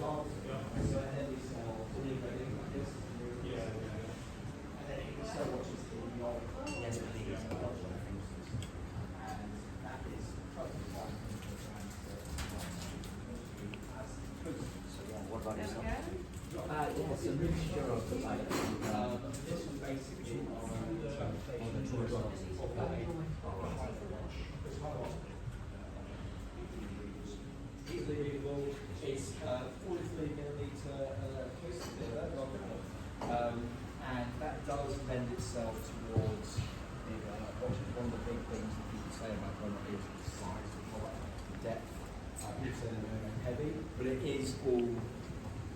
then we sell wedding, I guess. And then we sell watches to the old yes, for instance. And that is totally fine for the brand So yeah, what about yourself? Yes, a mixture of like this was basically on the choice of easily readable. It's 43mm case and that does lend itself towards bigger watches. One of the big things that people say about Bremont is the size of product, depth. People say they're heavy, but it is all.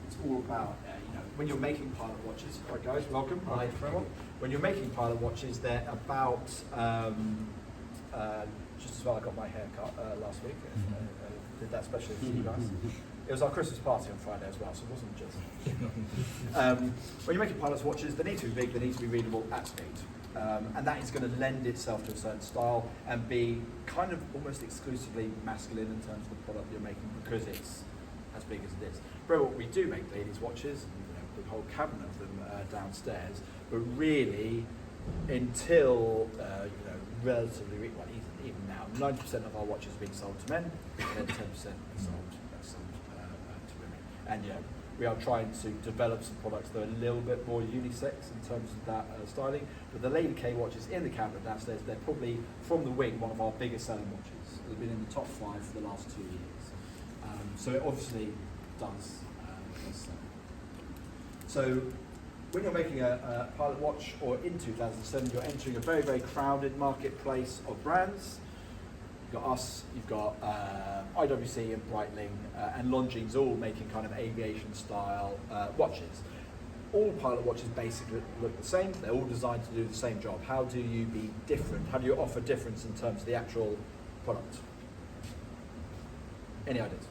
It's all about when you're making pilot watches. Right, guys, welcome. Hi, Bremont. When you're making pilot watches, they're about just as well. I got my hair cut last week. Did that especially for you guys. It was our Christmas party on Friday as well, so it wasn't just. When you're making pilot's watches, they need to be big, they need to be readable at speed. And that is going to lend itself to a certain style and be kind of almost exclusively masculine in terms of the product you're making because it's as big as it is. Bremont, we do make ladies' watches, and the whole cabinet of them downstairs, but really, until relatively well, even now, 90% of our watches are being sold to men, and then 10% are sold to women. And we are trying to develop some products that are a little bit more unisex in terms of that styling. But the Lady K watches in the cabinet downstairs, they're probably from the wing one of our biggest selling watches. They've been in the top 5 for the last 2 years. So it obviously does sell. So when you're making a pilot watch, or in 2007, you're entering a very, very crowded marketplace of brands. You've got us, you've got IWC and Breitling, and Longines all making kind of aviation style watches. All pilot watches basically look the same. They're all designed to do the same job. How do you be different? How do you offer difference in terms of the actual product? Any ideas?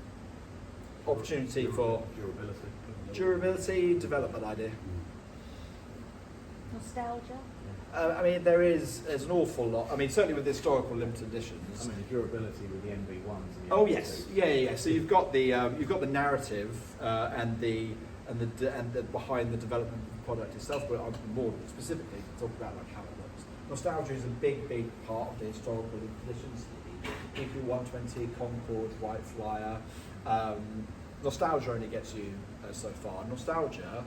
Opportunity for durability, develop that idea. Nostalgia? I mean, there's an awful lot. I mean, certainly with the historical limited editions. I mean, the durability with the NB1s. Oh yes, yeah. So you've got the narrative and the behind the development of the product itself, but more specifically talk about like how it looks. Nostalgia is a big part of the historical editions. EP 120, Concorde, White Flyer. Nostalgia only gets you so far. Nostalgia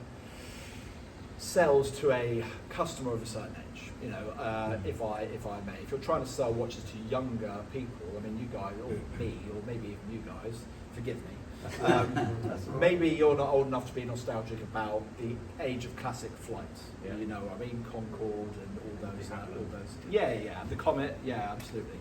sells to a customer of a certain age. If I may, if you're trying to sell watches to younger people, I mean, you guys, or me, or maybe even you guys, forgive me. Maybe you're not old enough to be nostalgic about the age of classic flights. Yeah. I mean, Concorde and all those. Yeah, the Comet. Yeah, absolutely.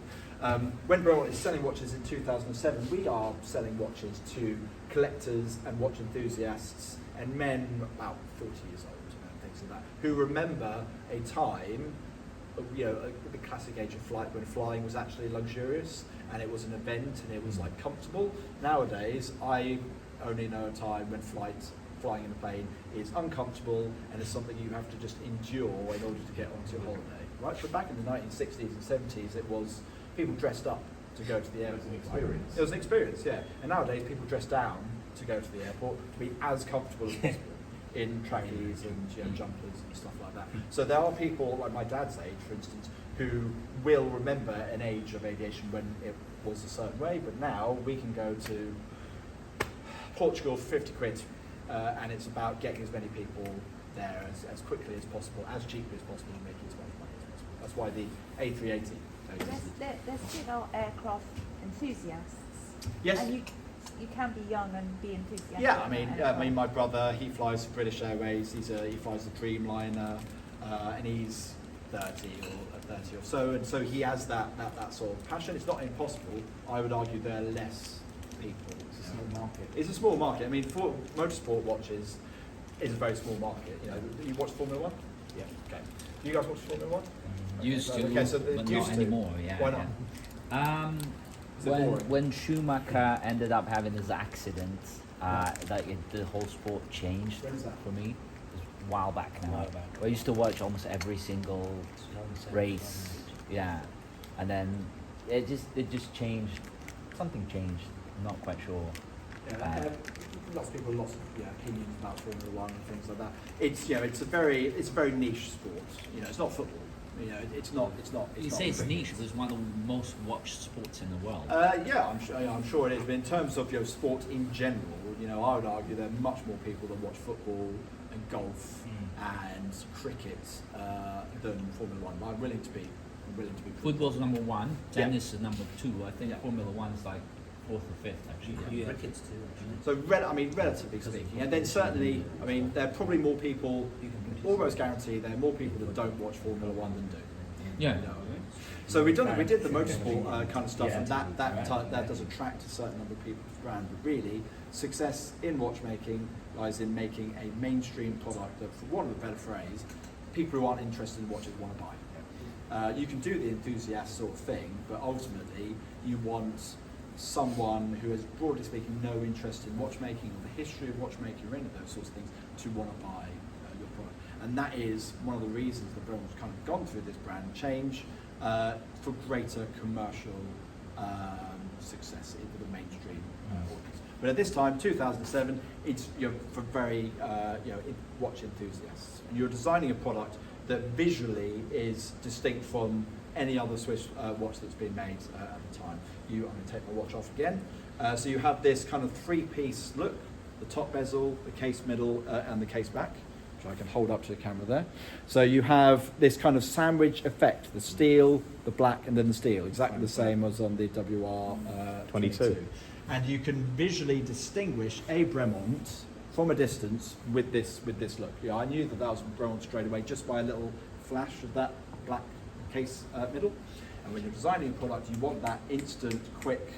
When Bremont is selling watches in 2007, we are selling watches to collectors and watch enthusiasts and men about 40 years old and things like that, who remember a time, the classic age of flight when flying was actually luxurious and it was an event and it was like comfortable. Nowadays, I only know a time when flying in a plane is uncomfortable and is something you have to just endure in order to get onto your holiday. Right? But back in the 1960s and 70s, it was people dressed up to go to the airport. It was an experience. It was an experience, yeah. And nowadays, people dress down to go to the airport to be as comfortable as possible in trackies and jumpers and stuff like that. So there are people like my dad's age, for instance, who will remember an age of aviation when it was a certain way, but now we can go to Portugal for 50 quid and it's about getting as many people there as quickly as possible, as cheaply as possible, and making as much money as possible. That's why the A380. There's still aircraft enthusiasts. Yes. And you can be young and be enthusiastic. Yeah, I mean, my brother, he flies for British Airways. He flies the Dreamliner, and he's 30 or so, and so he has that sort of passion. It's not impossible. I would argue there are less people. It's a small market. It's a small market. I mean, for motorsport watches is a very small market. You watch Formula One? Yeah. Okay. Do you guys watch Formula One? Used to, okay, so but used not to. anymore. Yeah. Why not? When Schumacher ended up having his accident, the whole sport changed for me. It was a while back now. I used to watch almost every single race. Yeah, and then it just changed. Something changed. I'm not quite sure. Yeah, lots of people have lots of opinions about Formula One and things like that. It's it's a very niche sport. It's not football. It's not. You say it's niche, but it's one of the most watched sports in the world. I'm sure it is. But in terms of sport in general, I would argue there are much more people that watch football and golf and cricket than Formula One. But I'm willing to be. Football's number one. Tennis is number two. I think Formula One is like fourth or fifth actually. Cricket's too, actually. So relatively speaking, and then certainly, there are probably more people. Almost guarantee there are more people that don't watch Formula One than do. Yeah. So we did the motorsport kind of stuff, and that does attract a certain number of people to the brand. But really, success in watchmaking lies in making a mainstream product that, for want of a better phrase, people who aren't interested in watches want to buy. You can do the enthusiast sort of thing, but ultimately you want someone who has, broadly speaking, no interest in watchmaking or the history of watchmaking or any of those sorts of things to want to buy your product. And that is one of the reasons that Bremont's kind of gone through this brand change for greater commercial success into the mainstream audience. But at this time, 2007, it's for very watch enthusiasts. And you're designing a product that visually is distinct from any other Swiss watch that's been made at the time. I'm going to take my watch off again. So you have this kind of three-piece look: the top bezel, the case middle, and the case back, which I can hold up to the camera there. So you have this kind of sandwich effect: the steel, the black, and then the steel, exactly the same as on the WR 22. And you can visually distinguish a Bremont from a distance with this look. I knew that was Bremont straight away just by a little flash of that black case middle. And when you're designing a product, you want that instant, quick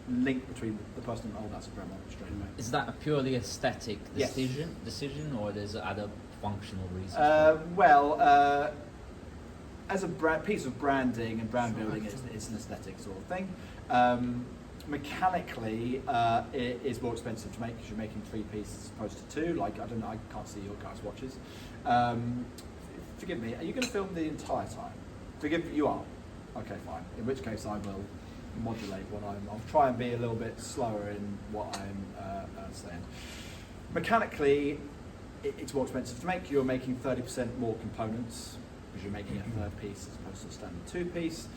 link between the person and that's a Bremont straight away. Is that a purely aesthetic decision, or there's other functional reasons? As a piece of branding and brand building, it's an aesthetic sort of thing. Mechanically, it is more expensive to make because you're making three pieces as opposed to two. I can't see your guys' watches. Forgive me, are you going to film the entire time? You are? Okay, fine. In which case I will modulate I'll try and be a little bit slower in what I'm saying. Mechanically, it's more expensive to make. You're making 30% more components because you're making a third piece as opposed to a standard two-piece.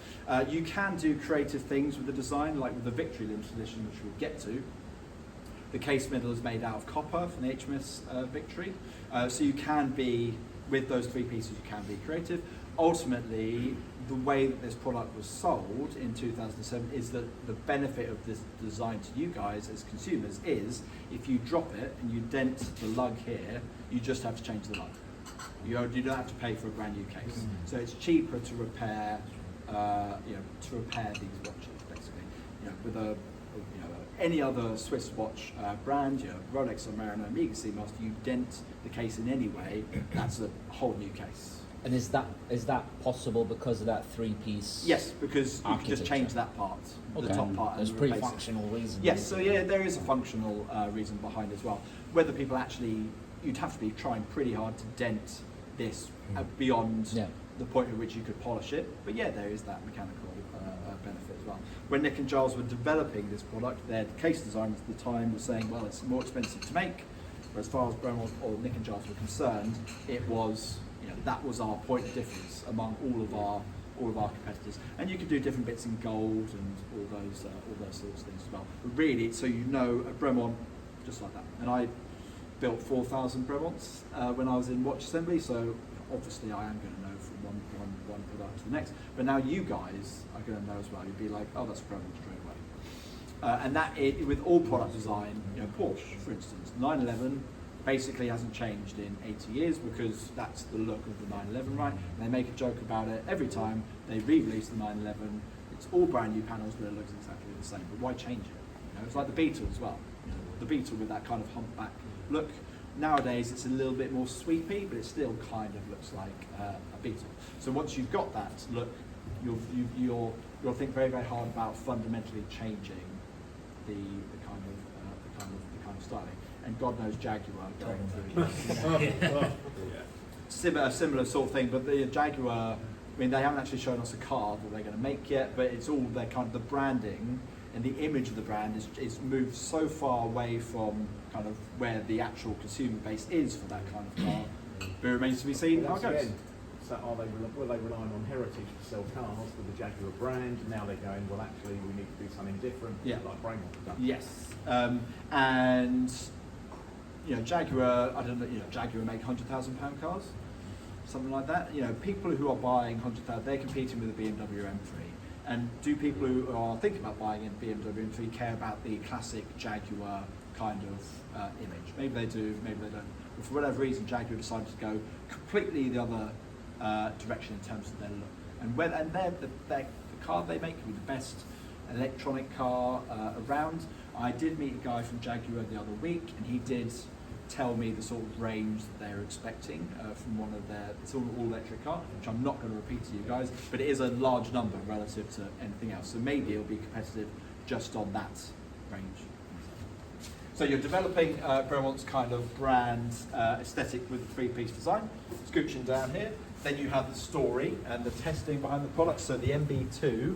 You can do creative things with the design, like with the Victory Limited Edition, which we'll get to. The case middle is made out of copper from the HMS Victory. So you can be, with those three pieces, you can be creative. Ultimately, the way that this product was sold in 2007 is that the benefit of this design to you guys as consumers is if you drop it and you dent the lug here, you just have to change the lug. You don't have to pay for a brand new case. So it's cheaper to repair, these watches basically. With any other Swiss watch brand, Rolex or Mariner, Omega Seamaster, you dent the case in any way, that's a whole new case. And is that possible because of that three-piece? Yes, because you can just change that part, the top part. There's pretty functional reasons. Yes, so there is a functional reason behind as well. Whether people actually, you'd have to be trying pretty hard to dent this beyond the point at which you could polish it. But there is that mechanical benefit as well. When Nick and Giles were developing this product, their case designers at the time were saying, well, it's more expensive to make. But as far as Bremont or Nick and Giles were concerned, it was, that was our point of difference among all of our competitors. And you could do different bits in gold and all those sorts of things as well. But really, so a Bremont just like that. And I built 4,000 Bremonts when I was in watch assembly, so obviously I am going to know from one product to the next. But now you guys are going to know as well. You'd be like, oh, that's Bremont straight away. And that with all product design, Porsche, for instance, 911 basically hasn't changed in 80 years because that's the look of the 911, right? And they make a joke about it every time they re-release the 911. It's all brand new panels, but it looks exactly the same. But why change it? It's like the Beetle as well. The Beetle with that kind of humpback look. Nowadays, it's a little bit more sweepy, but it still kind of looks like a Beetle. So once you've got that look, you'll think very, very hard about fundamentally changing the kind of styling. And God knows Jaguar going through similar sort of thing. But the Jaguar, they haven't actually shown us a car that they're going to make yet. But it's all their kind of the branding and the image of the brand is moved so far away from kind of where the actual consumer base is for that kind of car. But it remains to be seen how it goes. So were they relying on heritage to sell cars with the Jaguar brand? Now they're going, well, actually, we need to do something different, like Bremont have done. Yes, and you know, Jaguar. I don't know. You know, Jaguar make £100,000 cars, something like that. You know, people who are buying 100,000, they're competing with a BMW M3. And do people who are thinking about buying a BMW M3 care about the classic Jaguar kind of image? Maybe they do, maybe they don't. But for whatever reason, Jaguar decided to go completely the other direction in terms of their look. And the car they make will be the best electronic car around. I did meet a guy from Jaguar the other week, and he did tell me the sort of range that they're expecting from one of their, it's all electric car, which I'm not going to repeat to you guys, but it is a large number relative to anything else. So maybe it'll be competitive just on that range. So you're developing Bremont's kind of brand aesthetic with the three-piece design. Scooching down here. Then you have the story and the testing behind the product. So the MB2,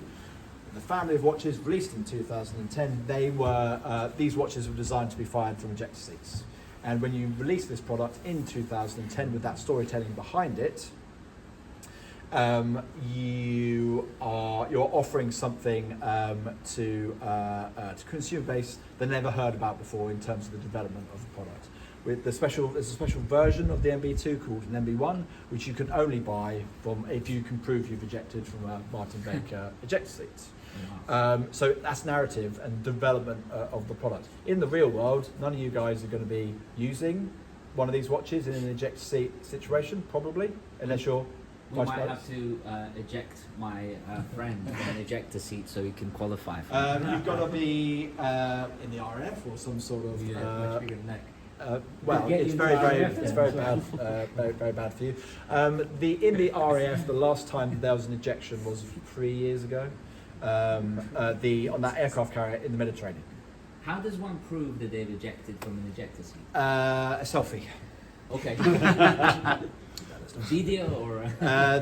the family of watches released in 2010, they were, these watches were designed to be fired from ejector seats. And when you release this product in 2010 with that storytelling behind it, you're offering something to consumer base they never heard about before in terms of the development of the product. With there's a special version of the MB2 called an MB1, which you can only buy from if you can prove you've ejected from a Martin Baker ejector seats. So that's narrative and development of the product. In the real world, none of you guys are going to be using one of these watches in an ejector seat situation, probably, unless you're. We might have to eject my friend from an ejector seat so he can qualify for it. You've got to be in the RF or some sort of. Much bigger neck. Well, it's very bad, very bad for you. In the RAF, the last time there was an ejection was 3 years ago. On that aircraft carrier in the Mediterranean. How does one prove that they've ejected from an ejector seat? A selfie. Okay. Video or?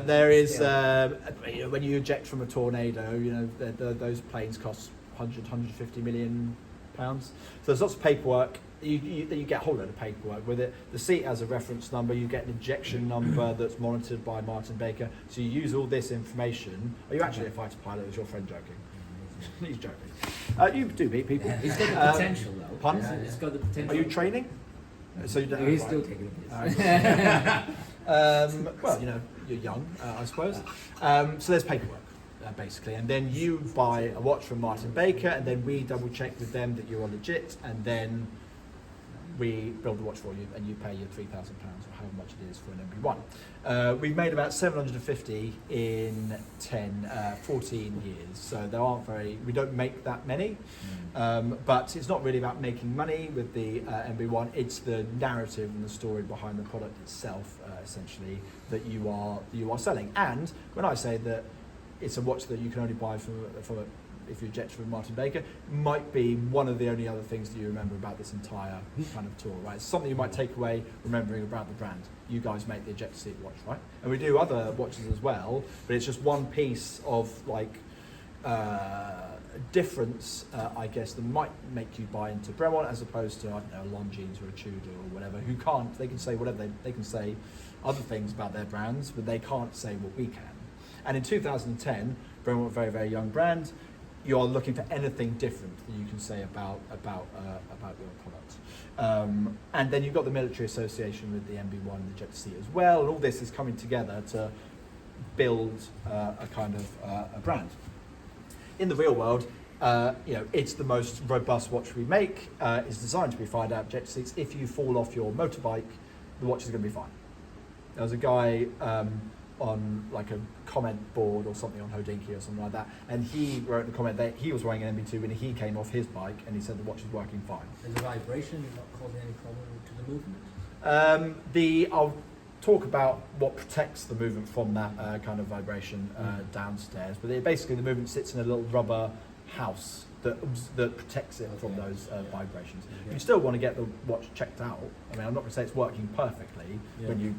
There is when you eject from a tornado, you know those planes cost 150 million pounds. So there's lots of paperwork. You get a whole load of paperwork with it. The seat has a reference number. You get an ejection number that's monitored by Martin Baker. So you use all this information. Are you actually a fighter pilot? Is your friend joking? He's joking. You do meet people. He's got the potential though. Pardon? He's got the potential. Are you training? So you don't. He's still taking it. Well, you know, you're young, I suppose. So there's paperwork, basically, and then you buy a watch from Martin Baker, and then we double check with them that you're legit, and then we build the watch for you, and you pay your £3,000 or however much it is for an MB1. We've made about 750 in 14 years, so there aren't we don't make that many, but it's not really about making money with the MB1, it's the narrative and the story behind the product itself, essentially, that you are selling. And when I say that it's a watch that you can only buy from if you eject from Martin Baker, might be one of the only other things that you remember about this entire kind of tour, right? It's something you might take away remembering about the brand. You guys make the ejector seat watch, right? And we do other watches as well, but it's just one piece of like difference, I guess, that might make you buy into Bremont as opposed to, I don't know, a Longines or a Tudor or whatever, who can't, they can say whatever, they can say other things about their brands, but they can't say what we can. And in 2010, Bremont, a very, very young brand, you're looking for anything different that you can say about your product. And then you've got the military association with the MB1 and the ejector seat as well, and all this is coming together to build a kind of a brand. In the real world, it's the most robust watch we make. It's designed to be fired out ejector seats. If you fall off your motorbike, the watch is going to be fine. There was a guy on like a comment board or something on Hodinkee or something like that, and he wrote in the comment that he was wearing an MB2 when he came off his bike, and he said the watch is working fine. Is the vibration not causing any problem to the movement? I'll talk about what protects the movement from that kind of vibration downstairs, but basically the movement sits in a little rubber house that protects it from those vibrations. You still want to get the watch checked out. I mean, I'm not going to say it's working perfectly when you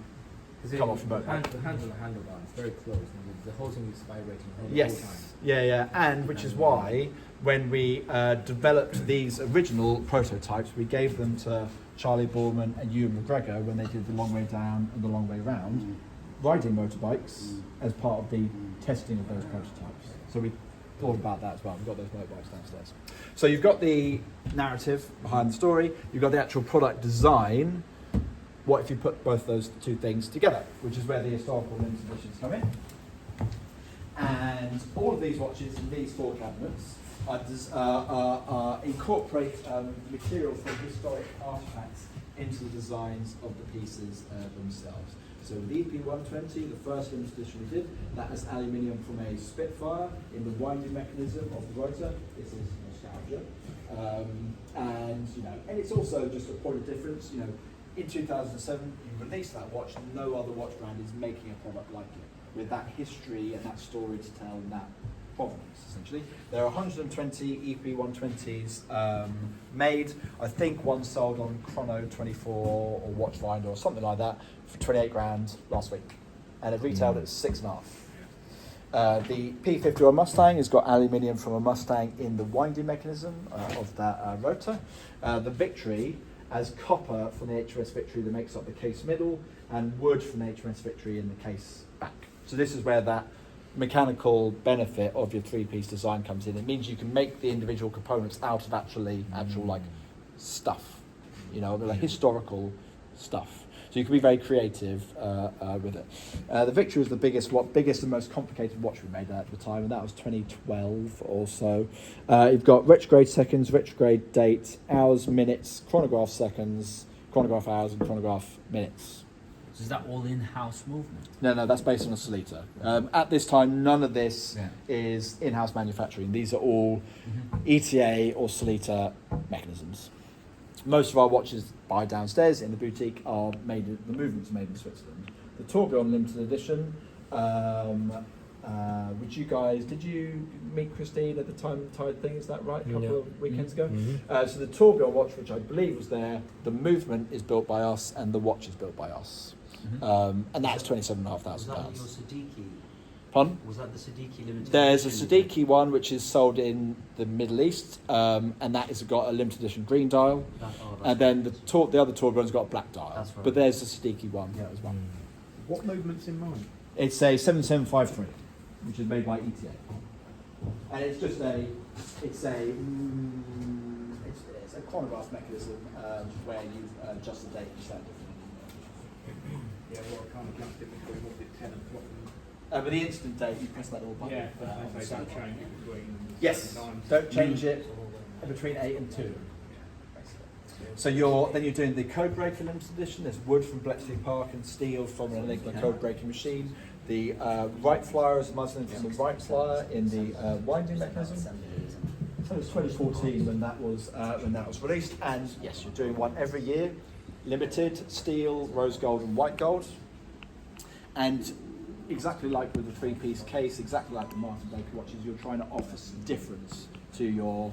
come off your motorbike. The hands on the handlebar is very close, and the whole thing is vibrating the whole time. Yes, yeah, and which is why when we developed these original prototypes, we gave them to Charlie Borman and Ewan McGregor when they did the long way down and the long way round, riding motorbikes as part of the testing of those prototypes. So we thought about that as well. We've got those motorbikes downstairs. So you've got the narrative behind the story, you've got the actual product design. What if you put both those two things together, which is where the historical limited editions come in. And all of these watches in these 4 cabinets incorporate material from historic artifacts into the designs of the pieces themselves. So the EP120, the first limited edition we did, that has aluminium from a Spitfire in the winding mechanism of the rotor. This is nostalgia. And it's also just a point of difference. In 2007, you released that watch, and no other watch brand is making a product like it, with that history and that story to tell and that provenance, essentially. There are 120 EP120s made. I think one sold on Chrono 24 or Watchfinder or something like that for 28 grand last week. And it retailed at 6.5. The P51 Mustang has got aluminium from a Mustang in the winding mechanism of that rotor. The Victory has copper from the HMS Victory that makes up the case middle, and wood from the HMS Victory in the case back. So this is where that mechanical benefit of your 3-piece design comes in. It means you can make the individual components out of actual like stuff, like historical stuff. So you can be very creative with it. The Victory was the biggest and most complicated watch we made at the time, and that was 2012 or so. You've got retrograde seconds, retrograde date, hours, minutes, chronograph seconds, chronograph hours, and chronograph minutes. So is that all in-house movement? No, that's based on a Solita. At this time, none of this is in-house manufacturing. These are all ETA or Solita mechanisms. Most of our watches buy downstairs in the boutique are made. The movements are made in Switzerland. The Tourbillon limited edition. Did you meet Christine at the Time Tide thing? Is that right? A couple of weekends ago. So the Tourbillon watch, which I believe was there, the movement is built by us and the watch is built by us. And that's £27,500. Was that your Siddiqui? Pardon? Was that the Siddiqui limited? There's a edition? Siddiqui one which is sold in the Middle East, and that has got a limited edition green dial. And then the other Tourbillon's got a black dial. That's right. But there's a Siddiqui one as well. What movement's in mind? It's a 7753, which is made by ETA, and it's just it's a chronograph mechanism where you adjust the date and set differently. Yeah, well, I kind of jumped in between what did 10 o'clock and... But the instant date, you press that little button. Yeah, but they don't change it between... Yes, times. don't change it between 8 and 2. So then you're doing the code breaker limited edition. There's wood from Bletchley Park and steel from an Enigma code breaking machine. The right flyer is muslin from the right flyer in the winding mechanism. So it was 2014 when that was released, and yes, you're doing one every year. Limited, steel, rose gold, and white gold. And exactly like with the 3-piece case, exactly like the Martin Baker watches, you're trying to offer some difference to your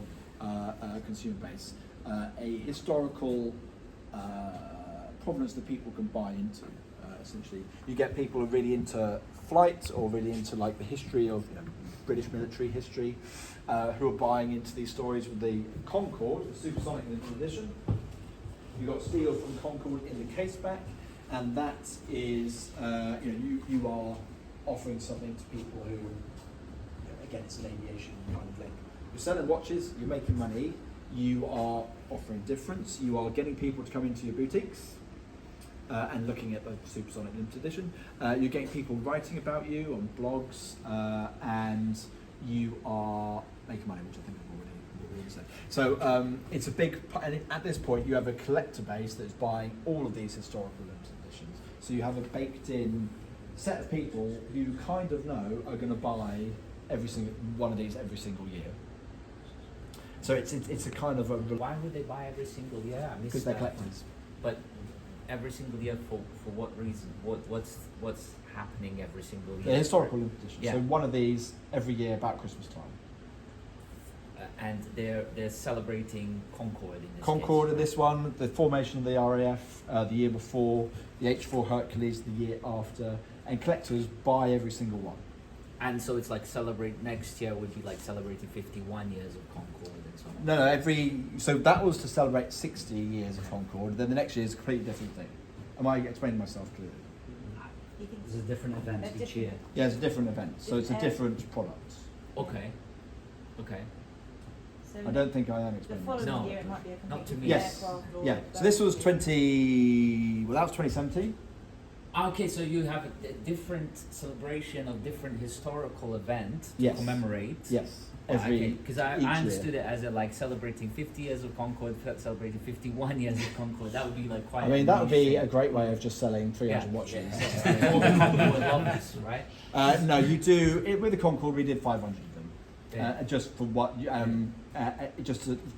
consumer base. A historical provenance that people can buy into, essentially. You get people who are really into flight or really into like the history of British military history, who are buying into these stories with the Concorde, the supersonic limited edition. You've got steel from Concorde in the case back, and that is, you are offering something to people who, again, it's an aviation kind of link. You're selling watches, you're making money, you are offering difference, you are getting people to come into your boutiques and looking at the supersonic limited edition. You're getting people writing about you on blogs, and you are making money, which I think I've already said. So it's a big, and at this point you have a collector base that's buying all of these historical limited editions. So you have a baked-in set of people who you kind of know are going to buy every single one of these every single year. So it's a kind of a... Why would they buy every single year? Because they're collectors. But every single year for what reason? What's happening every single year? The historical limited edition. Yeah. So one of these every year about Christmas time. and they're celebrating Concorde in this Concorde case, in this one, the formation of the RAF the year before, the H4 Hercules the year after, and collectors buy every single one. And so it's like celebrate next year would be like celebrating 51 years of Concorde and so on. No, so that was to celebrate 60 years of Concorde, then the next year is a completely different thing. Am I explaining myself clearly? You think There's a different event A each year. Yeah, it's a different event, so it's a different product. Okay. Okay. so I don't think I am the explaining following myself. No, year it might be a not to completely me. Yes, aircraft or yeah. So this was boat. 2017. Okay, so you have a different celebration of different historical event to Yes. commemorate. Yes, Because I each understood year. it as like celebrating 50 years of Concorde, celebrating 51 years of Concorde. That would be like quite. I mean, that would be a niche great way of just selling 300 thing. watches. Yeah. All the Concorde lovers, right? No, you do it with the Concorde. We did 500 of them, Yeah. just for what,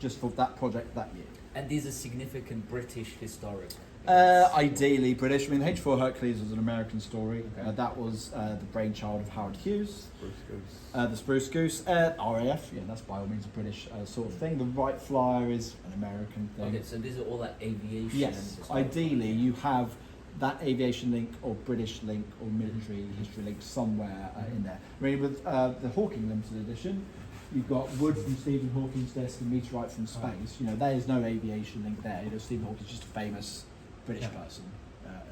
just for that project that year. And these are significant British historic. Ideally British. I mean, H4 Hercules was an American story. Okay. That was the brainchild of Howard Hughes. Bruce Goose. The Spruce Goose, RAF. Yeah, that's by all means a British sort of thing. The Wright Flyer is an American thing. Okay, so these are all like aviation. Yes, and historical. ideally you have that aviation link or British link or military history link somewhere in there. I mean, with the Hawking Limited Edition, you've got wood from Stephen Hawking's desk and meteorite from space. You know, there is no aviation link there. You know, Stephen Hawking's just a famous British person,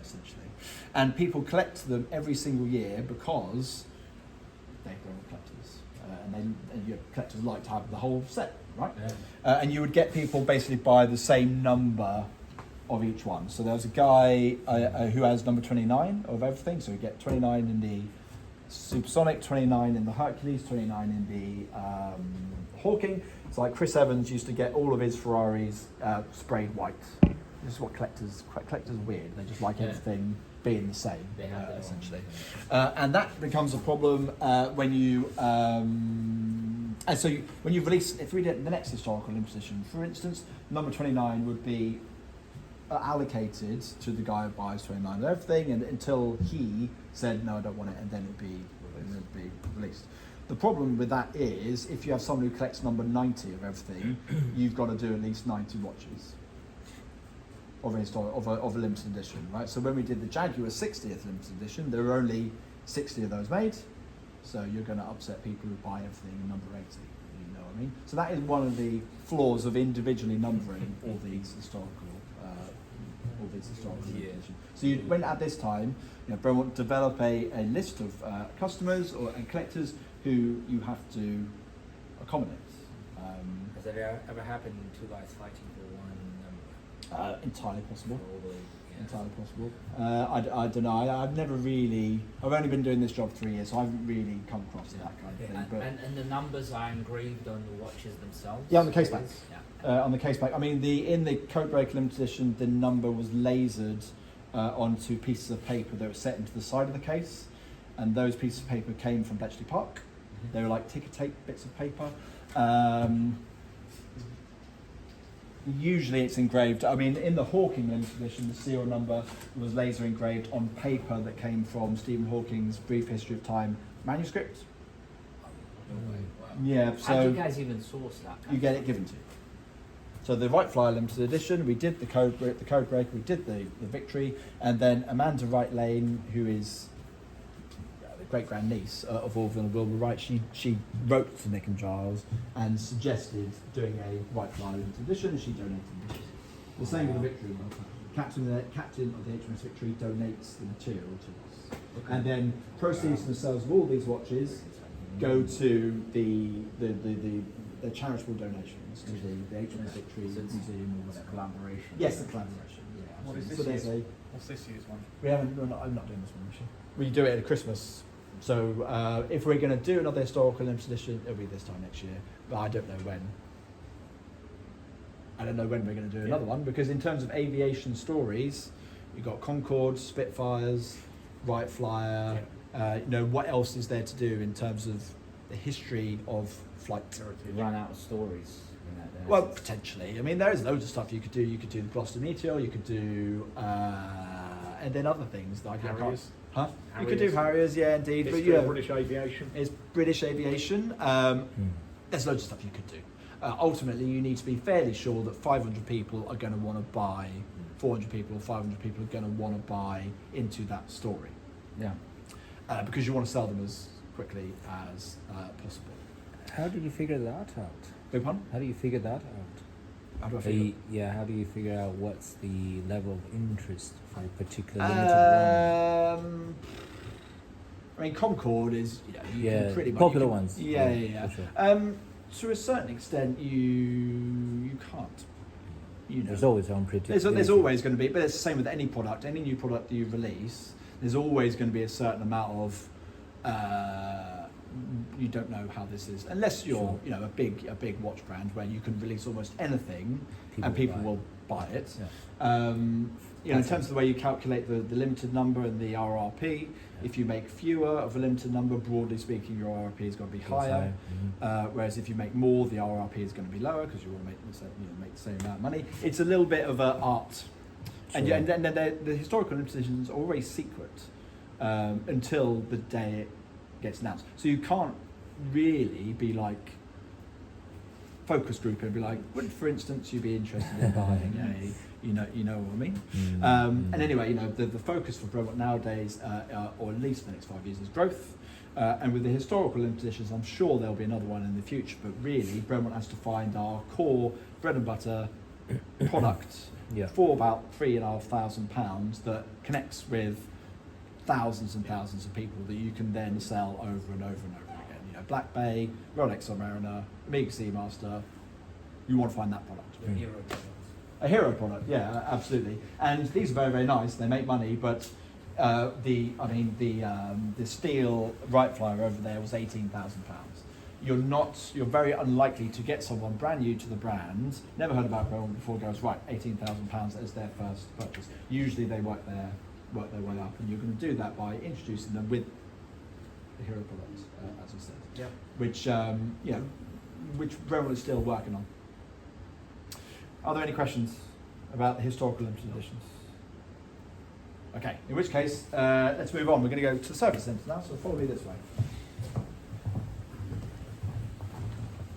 essentially. And people collect them every single year because they're Bremont collectors. And collectors like to have the whole set, right? Yeah. And you would get people basically buy the same number of each one. So there's a guy who has number 29 of everything. So you get 29 in the Supersonic, 29 in the Hercules, 29 in the Hawking. It's like Chris Evans used to get all of his Ferraris sprayed white. This is what collectors are weird. They just like Yeah. everything being the same, They have their own. essentially. And that becomes a problem when you when you release, if we did the next historical imposition, for instance, number 29 would be allocated to the guy who buys 29 of everything, and until he said no, I don't want it, and then it'd be released. The problem with that is if you have someone who collects number 90 of everything, you've got to do at least 90 watches of a limited edition, right? So when we did the Jaguar 60th limited edition, there were only 60 of those made. So you're going to upset people who buy everything in number 80. You know what I mean? So that is one of the flaws of individually numbering all these historical Yeah. editions. So you, when at this time, you know, Bremont develop a list of customers and collectors who you have to accommodate. Has that ever happened, two guys fighting for one number? Entirely possible. Probably, yes. Entirely possible. I don't know. I've only been doing this job 3 years, so I haven't really come across that kind of thing. But And the numbers are engraved on the watches themselves? yeah, on the case back. Yeah. On the case back. I mean, in the Codebreaker limited edition, the number was lasered onto pieces of paper that were set into the side of the case, and those pieces of paper came from Bletchley Park. They were like ticker tape bits of paper. Usually it's engraved, I mean, in the Hawking limited edition, the serial number was laser engraved on paper that came from Stephen Hawking's Brief History of Time manuscript. No way. Wow. Yeah, How do so you guys even source that? you get it given to you. So the Wright Flyer limited edition, we did the Codebreaker, we did the Victory, and then Amanda Wright Lane, who is the great-grand niece of Orville and Wilbur Wright, she wrote to Nick and Giles and suggested doing a Wright Flyer limited edition, and she donated the material. The same with the Victory. Captain of the HMS Victory donates the material to us. And then proceeds from the sales of all these watches go to the charitable donations to the HMS Victory So it's- Museum or It's a whatever. collaboration. Yes, the collaboration. Yeah. What is absolutely. this So there's year's? a What's this year's one? I'm not doing this one actually. We do it at Christmas. So if we're going to do another historical limited edition, it'll be this time next year, but I don't know when. I don't know when we're going to do another one, because in terms of aviation stories, you've got Concorde, Spitfires, Wright Flyer. You know, what else is there to do in terms of the history of flight? You run out of stories. Well, potentially. I mean, there is loads of stuff you could do. You could do the Gloucester Meteor. You could do, and then other things like Harriers. Huh? You could do Harriers, yeah, indeed. History But of yeah, British aviation. it's British aviation. There's loads of stuff you could do. ultimately, you need to be fairly sure that 500 people are going to want to buy, 400 people or 500 people are going to want to buy into that story. Yeah. Because you want to sell them as quickly as possible. How did you figure that out? Big pardon? How do you figure that out? How do I figure Yeah, how do you figure out what's the level of interest for a particular limited run? I mean, Concord is, you Yeah, can pretty much... popular you can- ones. Yeah. For sure. To a certain extent, you can't. You know. There's always unpredictability. There's always going to be, but it's the same with any product. Any new product that you release, there's always going to be a certain amount of you don't know how this is, unless you're Sure. a big watch brand where you can release almost anything and People people buy it. will buy it. Yeah. In terms of the way you calculate the limited number and the RRP, if you make fewer of a limited number, broadly speaking, your RRP is going to be higher. Whereas if you make more, the RRP is going to be lower because you want to make the same amount of money. It's a little bit of an art, and Sure. then the historical limitations are always secret until the day it gets announced. So you can't really be like focus group and be like, would for instance you be interested in buying a, you know what I mean? And anyway, the focus for Bremont nowadays, or at least for the next 5 years, is growth. And with the historical limitations, I'm sure there'll be another one in the future. But really, Bremont has to find our core bread and butter product Yeah. for about £3,500 that connects with thousands and thousands of people that you can then sell over and over and over again. Black Bay, Rolex Submariner, Omega Seamaster. You want to find that product. Your hero products. A hero product, yeah, absolutely. And these are very, very nice. They make money, but the steel Wright Flyer over there was £18,000. You're very unlikely to get someone brand new to the brand, never heard about Bremont before, goes right, £18,000 as their first purchase. Usually they work their way up, and you're going to do that by introducing them with the hero products, as we said. Yeah. Which Bremont is still working on. Are there any questions about the historical limited editions? Okay, in which case, let's move on. We're going to go to the service centre now, so follow me this way.